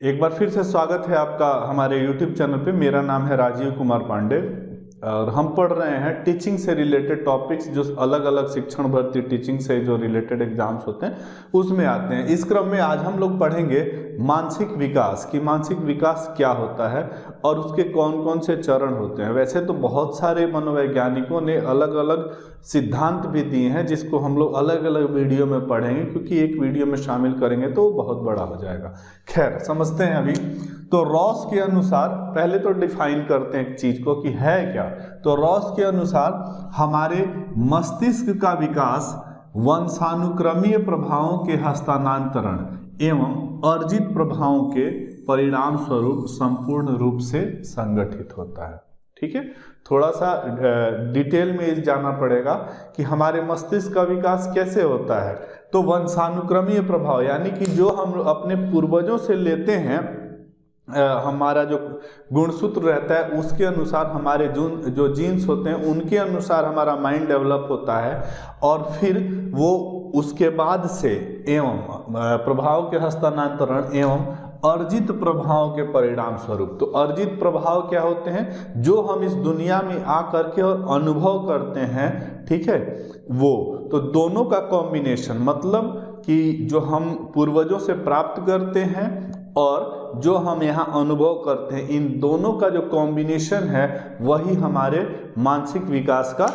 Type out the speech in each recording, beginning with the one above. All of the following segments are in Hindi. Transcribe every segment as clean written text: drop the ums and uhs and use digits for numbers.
एक बार फिर से स्वागत है आपका हमारे YouTube चैनल पे। मेरा नाम है राजीव कुमार पांडे और हम पढ़ रहे हैं टीचिंग से रिलेटेड टॉपिक्स, जो अलग अलग शिक्षण भर्ती टीचिंग से जो रिलेटेड एग्जाम्स होते हैं उसमें आते हैं। इस क्रम में आज हम लोग पढ़ेंगे मानसिक विकास कि मानसिक विकास क्या होता है और उसके कौन कौन से चरण होते हैं। वैसे तो बहुत सारे मनोवैज्ञानिकों ने अलग अलग सिद्धांत भी दिए हैं, जिसको हम लोग अलग अलग वीडियो में पढ़ेंगे, क्योंकि एक वीडियो में शामिल करेंगे तो बहुत बड़ा हो जाएगा। खैर, समझते हैं अभी। तो रॉस के अनुसार पहले तो डिफाइन करते हैं एक चीज को कि है क्या। तो रॉस के अनुसार हमारे मस्तिष्क का विकास वंशानुक्रमीय प्रभावों के हस्तांतरण एवं अर्जित प्रभावों के परिणाम स्वरूप संपूर्ण रूप से संगठित होता है। ठीक है, थोड़ा सा डिटेल में जाना पड़ेगा कि हमारे मस्तिष्क का विकास कैसे होता है। तो वंशानुक्रमीय प्रभाव यानी कि जो हम अपने पूर्वजों से लेते हैं, हमारा जो गुणसूत्र रहता है उसके अनुसार हमारे जो जीन्स होते हैं उनके अनुसार हमारा माइंड डेवलप होता है, और फिर वो उसके बाद से एवं प्रभाव के हस्तांतरण एवं अर्जित प्रभाव के परिणाम स्वरूप। तो अर्जित प्रभाव क्या होते हैं? जो हम इस दुनिया में आ करके और अनुभव करते हैं, ठीक है, वो तो दोनों का कॉम्बिनेशन, मतलब कि जो हम पूर्वजों से प्राप्त करते हैं और जो हम यहाँ अनुभव करते हैं, इन दोनों का जो कॉम्बिनेशन है वही हमारे मानसिक विकास का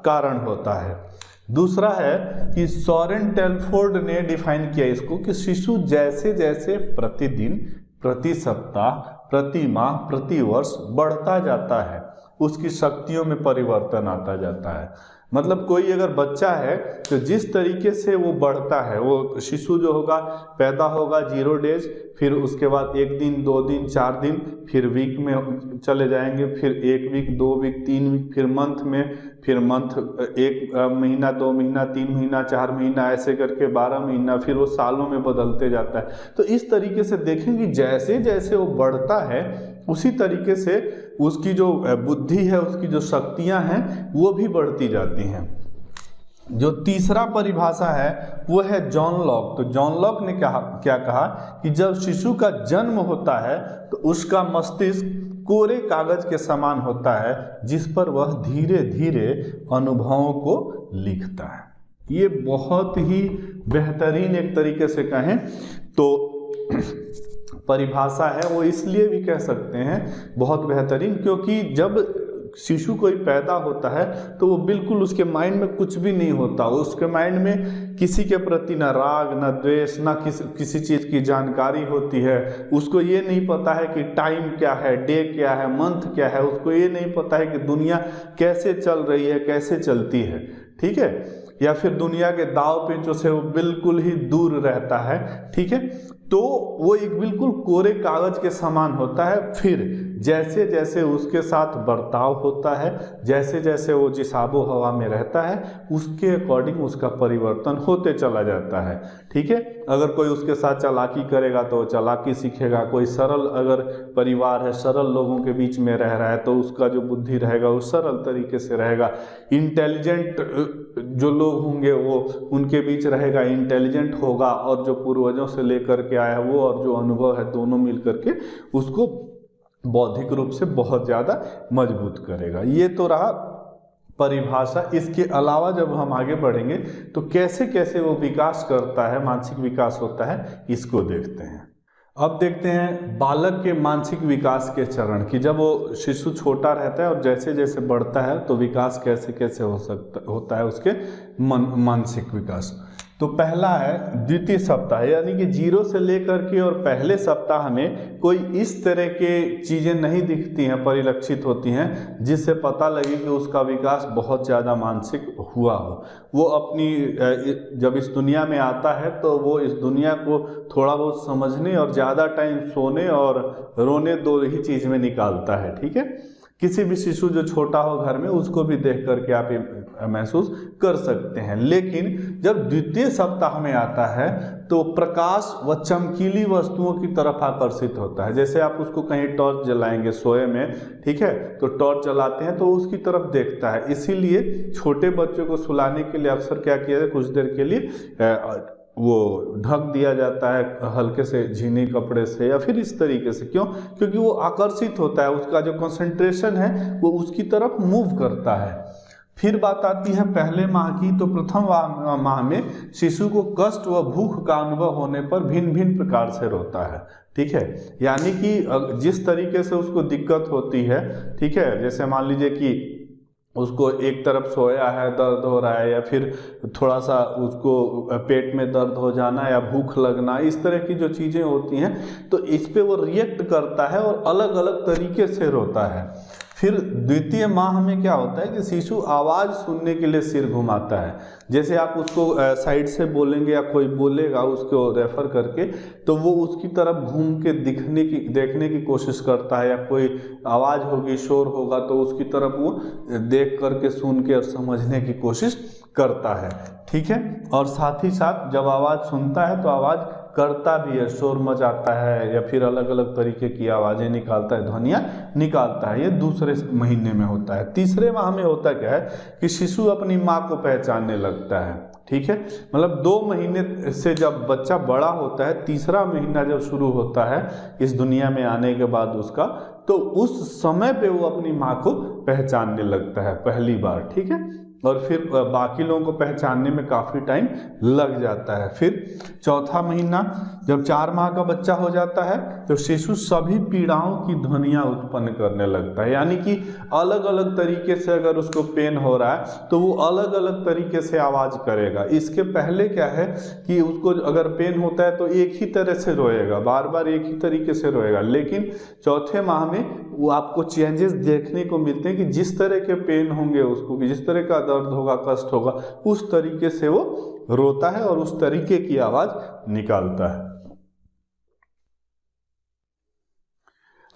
कारण होता है। दूसरा है कि सॉरेन टेलफोर्ड ने डिफाइन किया इसको कि शिशु जैसे जैसे प्रतिदिन, प्रति सप्ताह, प्रति माह, प्रति वर्ष बढ़ता जाता है, उसकी शक्तियों में परिवर्तन आता जाता है। मतलब कोई अगर बच्चा है तो जिस तरीके से वो बढ़ता है, वो शिशु जो होगा पैदा होगा 0 डेज, फिर उसके बाद 1 दिन, 2 दिन, 4 दिन, फिर वीक में चले जाएंगे, फिर 1 वीक, 2 वीक, 3 वीक, फिर मंथ में, फिर मंथ 1 महीना, 2 महीना, 3 महीना, 4 महीना, ऐसे करके 12 महीना, फिर वो सालों में बदलते जाता है। तो इस तरीके से देखेंगे जैसे जैसे वो बढ़ता है उसी तरीके से उसकी जो बुद्धि है, उसकी जो शक्तियां हैं वो भी बढ़ती जाती हैं। जो तीसरा परिभाषा है वो है जॉन लॉक। तो जॉन लॉक ने क्या कहा कि जब शिशु का जन्म होता है तो उसका मस्तिष्क कोरे कागज के समान होता है, जिस पर वह धीरे धीरे अनुभवों को लिखता है। ये बहुत ही बेहतरीन एक तरीके से कहें तो परिभाषा है, वो इसलिए भी कह सकते हैं बहुत बेहतरीन, क्योंकि जब शिशु कोई पैदा होता है तो वो बिल्कुल, उसके माइंड में कुछ भी नहीं होता, उसके माइंड में किसी के प्रति ना राग, ना द्वेष, ना किसी चीज़ की जानकारी होती है। उसको ये नहीं पता है कि टाइम क्या है, डे क्या है, मंथ क्या है, उसको ये नहीं पता है कि दुनिया कैसे चल रही है, कैसे चलती है, ठीक है, या फिर दुनिया के दाव पेचों से वो बिल्कुल ही दूर रहता है। ठीक है, तो वो एक बिल्कुल कोरे कागज के समान होता है। फिर जैसे जैसे उसके साथ बर्ताव होता है, जैसे जैसे वो जिस आबो हवा में रहता है, उसके अकॉर्डिंग उसका परिवर्तन होते चला जाता है। ठीक है, अगर कोई उसके साथ चालाकी करेगा तो चालाकी सीखेगा, कोई सरल अगर परिवार है, सरल लोगों के बीच में रह रहा है तो उसका जो बुद्धि रहेगा वो सरल तरीके से रहेगा। इंटेलिजेंट जो लोग होंगे वो उनके बीच रहेगा, इंटेलिजेंट होगा, और जो पूर्वजों से लेकर के आया वो और जो अनुभव है दोनों मिल करके उसको बौद्धिक रूप से बहुत ज़्यादा मजबूत करेगा। ये तो रहा परिभाषा। इसके अलावा जब हम आगे बढ़ेंगे तो कैसे कैसे वो विकास करता है, मानसिक विकास होता है, इसको देखते हैं। अब देखते हैं बालक के मानसिक विकास के चरण कि जब वो शिशु छोटा रहता है और जैसे जैसे बढ़ता है तो विकास कैसे कैसे होता है उसके मानसिक विकास। तो पहला है द्वितीय सप्ताह, यानी कि 0 से लेकर के और पहले सप्ताह में कोई इस तरह के चीज़ें नहीं दिखती हैं, परिलक्षित होती हैं, जिससे पता लगे कि उसका विकास बहुत ज़्यादा मानसिक हुआ हो। वो अपनी जब इस दुनिया में आता है तो वो इस दुनिया को थोड़ा बहुत समझने और ज़्यादा टाइम सोने और रोने, 2 ही चीज़ में निकालता है। ठीक है, किसी भी शिशु जो छोटा हो घर में उसको भी देख करके आप ये महसूस कर सकते हैं। लेकिन जब द्वितीय सप्ताह में आता है तो प्रकाश व चमकीली वस्तुओं की तरफ आकर्षित होता है। जैसे आप उसको कहीं टॉर्च जलाएंगे सोए में, ठीक है, तो टॉर्च जलाते हैं तो उसकी तरफ देखता है। इसीलिए छोटे बच्चों को सुलाने के लिए अक्सर क्या किया जाए, कुछ देर के लिए वो ढक दिया जाता है हल्के से झीनी कपड़े से या फिर इस तरीके से। क्यों? क्योंकि वो आकर्षित होता है, उसका जो कंसंट्रेशन है वो उसकी तरफ मूव करता है। फिर बात आती है पहले माह की। तो प्रथम माह में शिशु को कष्ट व भूख का अनुभव होने पर भिन्न भिन्न प्रकार से रोता है। ठीक है, यानी कि जिस तरीके से उसको दिक्कत होती है, ठीक है, जैसे मान लीजिए कि उसको एक तरफ सोया है, दर्द हो रहा है, या फिर थोड़ा सा उसको पेट में दर्द हो जाना या भूख लगना, इस तरह की जो चीज़ें होती हैं, तो इस पे वो रिएक्ट करता है और अलग अलग तरीके से रोता है। फिर द्वितीय माह में क्या होता है कि शिशु आवाज़ सुनने के लिए सिर घुमाता है। जैसे आप उसको साइड से बोलेंगे या कोई बोलेगा उसको रेफर करके, तो वो उसकी तरफ घूम के देखने की कोशिश करता है, या कोई आवाज़ होगी, शोर होगा, तो उसकी तरफ वो देख करके सुन के और समझने की कोशिश करता है। ठीक है, और साथ ही साथ जब आवाज़ सुनता है तो आवाज़ करता भी है, शोर मचाता है या फिर अलग अलग तरीके की आवाज़ें निकालता है, ध्वनियाँ निकालता है। ये दूसरे महीने में होता है। तीसरे माह में होता क्या है कि शिशु अपनी माँ को पहचानने लगता है। ठीक है, मतलब 2 महीने से जब बच्चा बड़ा होता है, तीसरा महीना जब शुरू होता है इस दुनिया में आने के बाद उसका, तो उस समय पे वो अपनी माँ को पहचानने लगता है पहली बार। ठीक है, और फिर बाकी लोगों को पहचानने में काफ़ी टाइम लग जाता है। फिर चौथा महीना जब 4 माह का बच्चा हो जाता है तो शिशु सभी पीड़ाओं की ध्वनियाँ उत्पन्न करने लगता है, यानी कि अलग अलग तरीके से अगर उसको पेन हो रहा है तो वो अलग अलग तरीके से आवाज़ करेगा। इसके पहले क्या है कि उसको अगर पेन होता है तो एक ही तरह से रोएगा, बार बार एक ही तरीके से रोएगा, लेकिन चौथे माह में वो आपको चेंजेस देखने को मिलते हैं कि जिस तरह के पेन होंगे उसको, जिस तरह का दर्द होगा, कष्ट होगा, उस तरीके से वो रोता है और उस तरीके की आवाज़ निकालता है।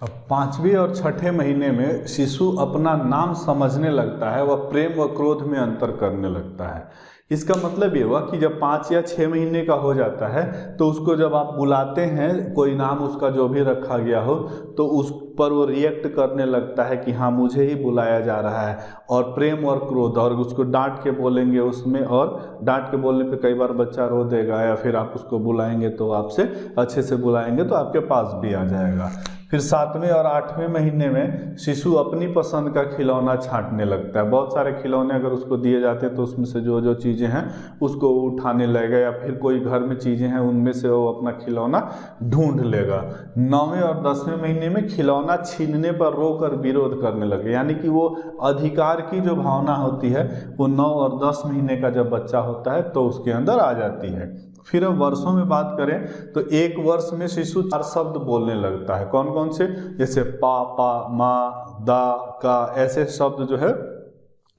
अब 5वें और 6ठे महीने में शिशु अपना नाम समझने लगता है, वह प्रेम व क्रोध में अंतर करने लगता है। इसका मतलब ये हुआ कि जब 5 या 6 महीने का हो जाता है तो उसको जब आप बुलाते हैं, कोई नाम उसका जो भी रखा गया हो, तो उस पर वो रिएक्ट करने लगता है कि हाँ मुझे ही बुलाया जा रहा है। और प्रेम और क्रोध, और उसको डांट के बोलेंगे उसमें, और डांट के बोलने पे कई बार बच्चा रो देगा, या फिर आप उसको बुलाएंगे तो आपसे अच्छे से बुलाएंगे तो आपके पास भी आ जाएगा। फिर 7वें और 8वें महीने में शिशु अपनी पसंद का खिलौना छांटने लगता है। बहुत सारे खिलौने अगर उसको दिए जाते हैं तो उसमें से जो जो चीज़ें हैं उसको उठाने लगेगा, या फिर कोई घर में चीज़ें हैं उनमें से वो अपना खिलौना ढूंढ लेगा। 9वें और 10वें महीने में खिलौना छीनने पर रोकर विरोध करने लगे, यानी कि वो अधिकार की जो भावना होती है वो 9 और 10 महीने का जब बच्चा होता है तो उसके अंदर आ जाती है। फिर अब वर्षों में बात करें तो 1 वर्ष में शिशु 4 शब्द बोलने लगता है। कौन कौन से? जैसे पा, माँ, दा, का, ऐसे शब्द जो है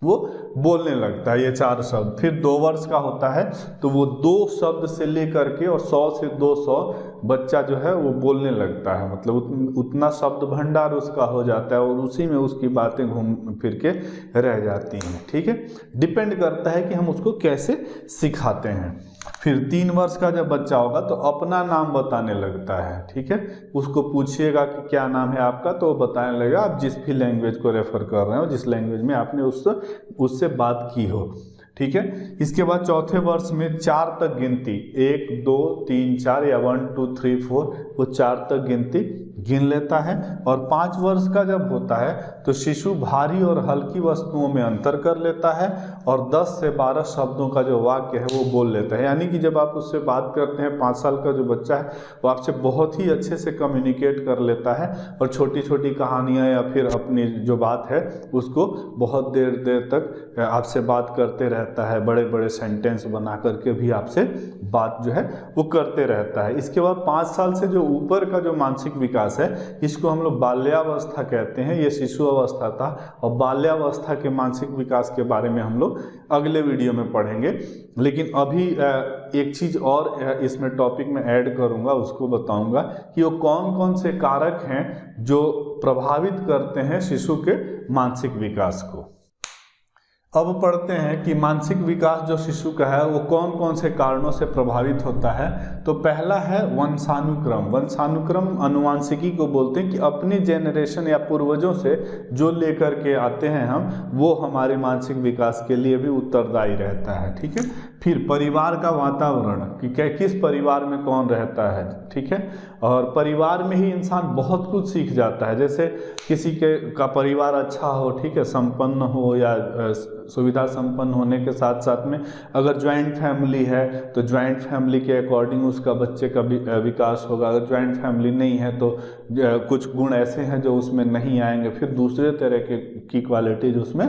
वो बोलने लगता है, ये 4 शब्द। फिर 2 वर्ष का होता है तो वो 2 शब्द से लेकर के और 100 से 200 बच्चा जो है वो बोलने लगता है, मतलब उतना शब्द भंडार उसका हो जाता है और उसी में उसकी बातें घूम फिर के रह जाती हैं। ठीक है, डिपेंड करता है कि हम उसको कैसे सिखाते हैं। फिर 3 वर्ष का जब बच्चा होगा तो अपना नाम बताने लगता है। ठीक है, उसको पूछिएगा कि क्या नाम है आपका, तो वो बताने लगेगा, आप जिस भी लैंग्वेज को रेफर कर रहे हो, जिस लैंग्वेज में आपने उससे बात की हो। ठीक है, इसके बाद चौथे वर्ष में 4 तक गिनती, 1 2 3 4 या 1 2 3 4, वो 4 तक गिनती गिन लेता है। और 5 वर्ष का जब होता है तो शिशु भारी और हल्की वस्तुओं में अंतर कर लेता है और 10 से 12 शब्दों का जो वाक्य है वो बोल लेता है। यानी कि जब आप उससे बात करते हैं, 5 साल का जो बच्चा है वो आपसे बहुत ही अच्छे से कम्युनिकेट कर लेता है और छोटी छोटी कहानियाँ या फिर अपनी जो बात है उसको बहुत देर तक आपसे बात करते रहता है, बड़े बड़े सेंटेंस बना करके भी आपसे बात जो है वो करते रहता है। इसके बाद 5 साल से जो ऊपर का जो मानसिक विकास है इसको हम लोग बाल्यावस्था कहते हैं। ये शिशु अवस्था था और बाल्यावस्था के मानसिक विकास के बारे में हम लोग अगले वीडियो में पढ़ेंगे। लेकिन अभी एक चीज़ और इसमें टॉपिक में ऐड करूंगा, उसको बताऊंगा कि वो कौन कौन से कारक हैं जो प्रभावित करते हैं शिशु के मानसिक विकास को। अब पढ़ते हैं कि मानसिक विकास जो शिशु का है वो कौन कौन से कारणों से प्रभावित होता है। तो पहला है वंशानुक्रम। वंशानुक्रम आनुवांशिकी को बोलते हैं कि अपने जेनरेशन या पूर्वजों से जो लेकर के आते हैं हम, वो हमारे मानसिक विकास के लिए भी उत्तरदायी रहता है। ठीक है। फिर परिवार का वातावरण कि किस परिवार में कौन रहता है। ठीक है। और परिवार में ही इंसान बहुत कुछ सीख जाता है। जैसे किसी का परिवार अच्छा हो, ठीक है, संपन्न हो या सुविधा संपन्न होने के साथ साथ में अगर ज्वाइंट फैमिली है तो ज्वाइंट फैमिली के अकॉर्डिंग उसका बच्चे का विकास होगा। अगर ज्वाइंट फैमिली नहीं है तो कुछ गुण ऐसे हैं जो उसमें नहीं आएंगे, फिर दूसरे तरह की क्वालिटीज उसमें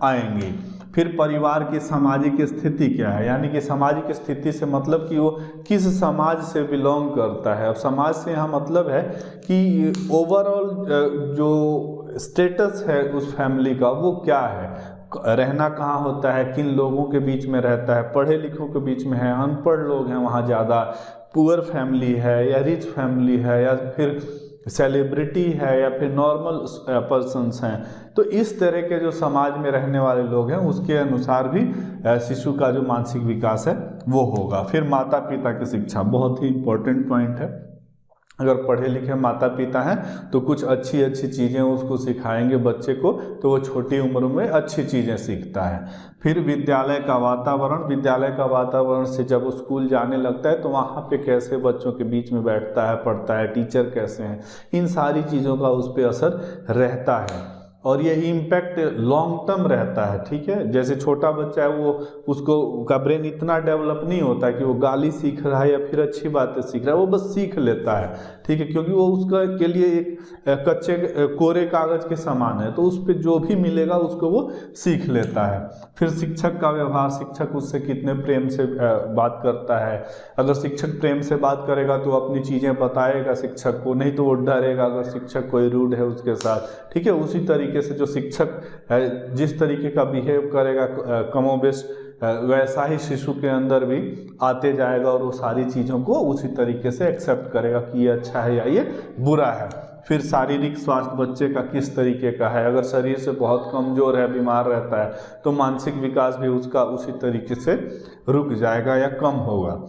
आएंगी। फिर परिवार की सामाजिक स्थिति क्या है, यानी कि सामाजिक स्थिति से मतलब कि वो किस समाज से बिलोंग करता है। अब समाज से यहाँ मतलब है कि ओवरऑल जो स्टेटस है उस फैमिली का वो क्या है, रहना कहाँ होता है, किन लोगों के बीच में रहता है, पढ़े लिखों के बीच में है, अनपढ़ लोग हैं वहाँ ज़्यादा, पुअर फैमिली है या रिच फैमिली है, या फिर सेलिब्रिटी है या फिर नॉर्मल पर्सन्स हैं। तो इस तरह के जो समाज में रहने वाले लोग हैं उसके अनुसार भी शिशु का जो मानसिक विकास है वो होगा। फिर माता पिता की शिक्षा बहुत ही इम्पोर्टेंट पॉइंट है। अगर पढ़े लिखे माता पिता हैं तो कुछ अच्छी अच्छी चीज़ें उसको सिखाएंगे बच्चे को, तो वो छोटी उम्र में अच्छी चीज़ें सीखता है। फिर विद्यालय का वातावरण। विद्यालय का वातावरण से जब वो स्कूल जाने लगता है तो वहाँ पे कैसे बच्चों के बीच में बैठता है, पढ़ता है, टीचर कैसे हैं, इन सारी चीज़ों का उस पर असर रहता है और ये इम्पैक्ट लॉन्ग टर्म रहता है। ठीक है। जैसे छोटा बच्चा है वो उसको का ब्रेन इतना डेवलप नहीं होता है कि वो गाली सीख रहा है या फिर अच्छी बातें सीख रहा है, वो बस सीख लेता है। ठीक है। क्योंकि वो उसका के लिए एक कच्चे कोरे कागज के समान है, तो उस पर जो भी मिलेगा उसको वो सीख लेता है। फिर शिक्षक का व्यवहार। शिक्षक उससे कितने प्रेम से बात करता है। अगर शिक्षक प्रेम से बात करेगा तो अपनी चीज़ें बताएगा शिक्षक को, नहीं तो वो डरेगा अगर शिक्षक कोई रूड है उसके साथ। ठीक है। उसी तरीके से जो शिक्षक है जिस तरीके का बिहेव करेगा कमोबेश वैसा ही शिशु के अंदर भी आते जाएगा और वो सारी चीज़ों को उसी तरीके से एक्सेप्ट करेगा कि ये अच्छा है या ये बुरा है। फिर शारीरिक स्वास्थ्य बच्चे का किस तरीके का है। अगर शरीर से बहुत कमज़ोर है, बीमार रहता है, तो मानसिक विकास भी उसका उसी तरीके से रुक जाएगा या कम होगा।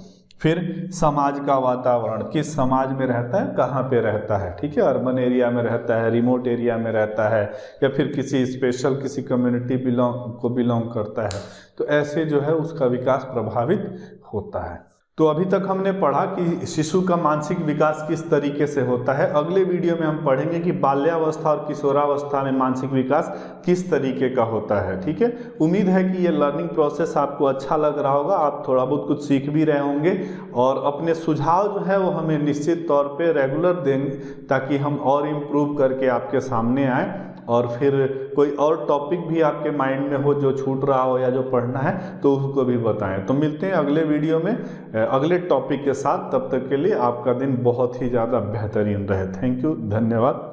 फिर समाज का वातावरण, किस समाज में रहता है, कहाँ पे रहता है। ठीक है। अर्बन एरिया में रहता है, रिमोट एरिया में रहता है, या फिर किसी स्पेशल किसी कम्युनिटी को बिलोंग करता है, तो ऐसे जो है उसका विकास प्रभावित होता है। तो अभी तक हमने पढ़ा कि शिशु का मानसिक विकास किस तरीके से होता है। अगले वीडियो में हम पढ़ेंगे कि बाल्यावस्था और किशोरावस्था में मानसिक विकास किस तरीके का होता है। ठीक है। उम्मीद है कि ये लर्निंग प्रोसेस आपको अच्छा लग रहा होगा, आप थोड़ा बहुत कुछ सीख भी रहे होंगे और अपने सुझाव जो है वो हमें निश्चित तौर पे रेगुलर देंगे ताकि हम और इम्प्रूव करके आपके सामने आए। और फिर कोई और टॉपिक भी आपके माइंड में हो जो छूट रहा हो या जो पढ़ना है तो उसको भी बताएं। तो मिलते हैं अगले वीडियो में अगले टॉपिक के साथ। तब तक के लिए आपका दिन बहुत ही ज़्यादा बेहतरीन रहे। थैंक यू, धन्यवाद।